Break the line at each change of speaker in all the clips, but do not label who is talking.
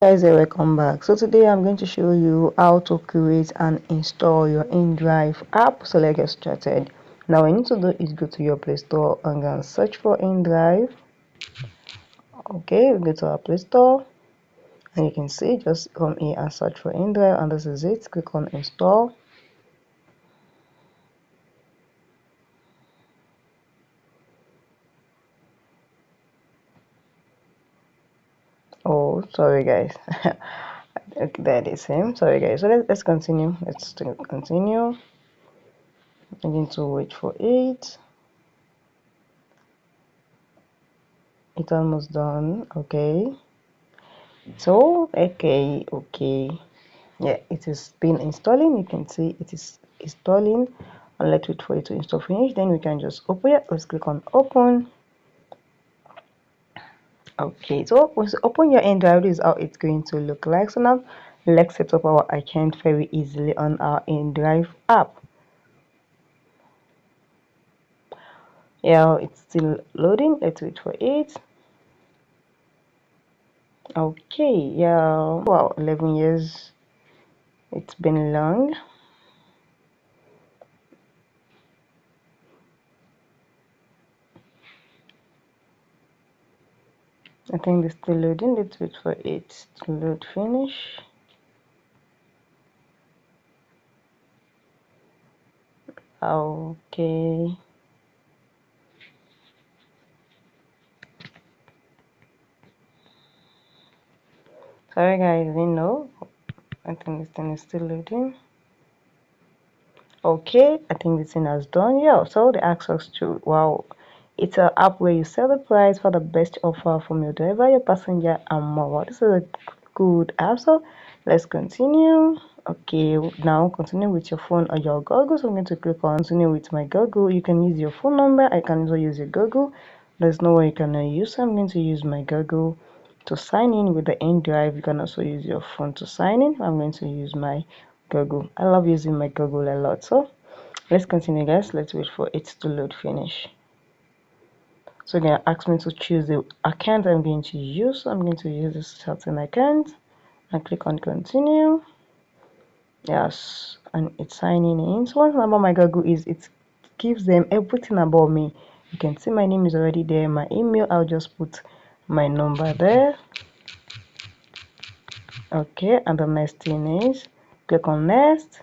Guys, welcome back. So today I'm going to show you how to create and install your InDrive app. So let's get started. Now what you need to do is go to your Play Store and go and search for InDrive. Okay, go to our Play Store and you can see just come here and search for InDrive, and this is it. Click on install. Oh, sorry guys. Okay, that is him. Sorry guys. So let's continue. Let's continue. I need to wait for it. It's almost done. Okay. So okay, yeah, it is been installing. You can see it is installing, and let's wait for it to install finish. Then we can just open it. Let's click on open. Okay, so once you open your InDrive, this is how it's going to look like. So now let's set up our account very easily on our InDrive app. Yeah, it's still loading. Let's wait for it. Okay, yeah, wow, 11 years. It's been long. I think it's still loading. Let's wait for it to load finish. Okay. Sorry guys, I didn't know. I think this thing is still loading. Okay, I think this thing has done. Yeah, so they ask us to, wow, it's an app where you sell the price for the best offer from your driver, your passenger, and more. This is a good app. So let's continue. Okay, now continue with your phone or your Google. So I'm going to click on continue with my Google. You can use your phone number. I can also use your Google. There's no way you cannot use. So I'm going to use my Google to sign in with the InDrive. You can also use your phone to sign in. I'm going to use my Google. I love using my Google a lot. So let's continue guys. Let's wait for it to load finish. So again, ask me to choose the account I'm going to use. So I'm going to use this certain account and click on continue. Yes, and it's signing in. So one thing about my Google is it gives them everything about me. You can see my name is already there, my email. I'll just put my number there. Okay, and the next thing is click on next.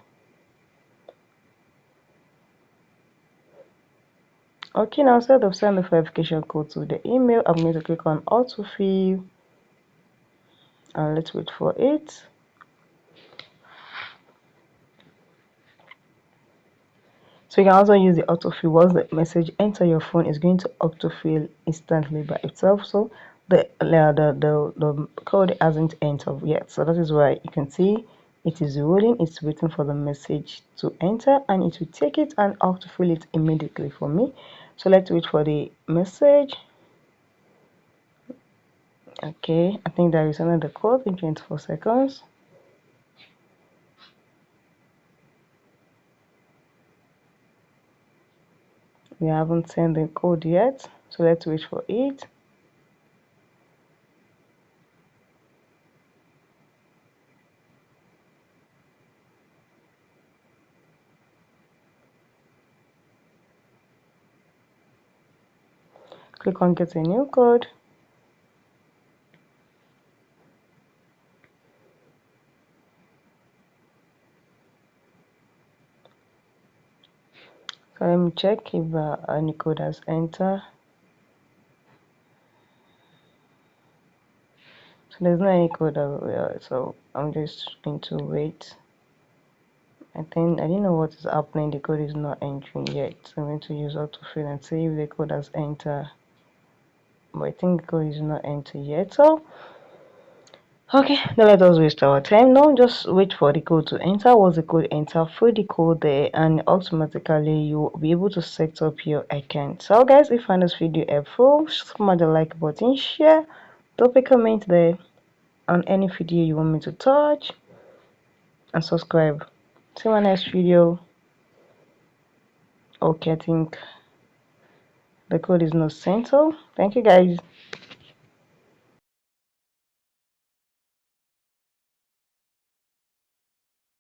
Okay, now instead of send the verification code to the email, I'm going to click on autofill and let's wait for it. So you can also use the autofill. Once the message enter your phone, it's going to autofill instantly by itself. So the code hasn't entered yet. So that is why you can see it is rolling. It's waiting for the message to enter, and it will take it and autofill it immediately for me. So let's wait for the message. Okay, I think there is another code in 24 seconds. We haven't sent the code yet, so let's wait for it. Click on get a new code. So let me check if any code has entered. So there's no any code so I'm just going to wait. I didn't know what is happening. The code is not entering yet. So I'm going to use autofill and see if the code has entered. But I think the code is not entered yet. So okay, now let us waste our time. Now just wait for the code to enter. Once the code enter, fill the code there, and automatically you will be able to set up your account. So guys, if you find this video helpful, smash the like button, share, drop a comment there on any video you want me to touch, and subscribe. See you in my next video. Okay, I think the code is not sent. So thank you guys.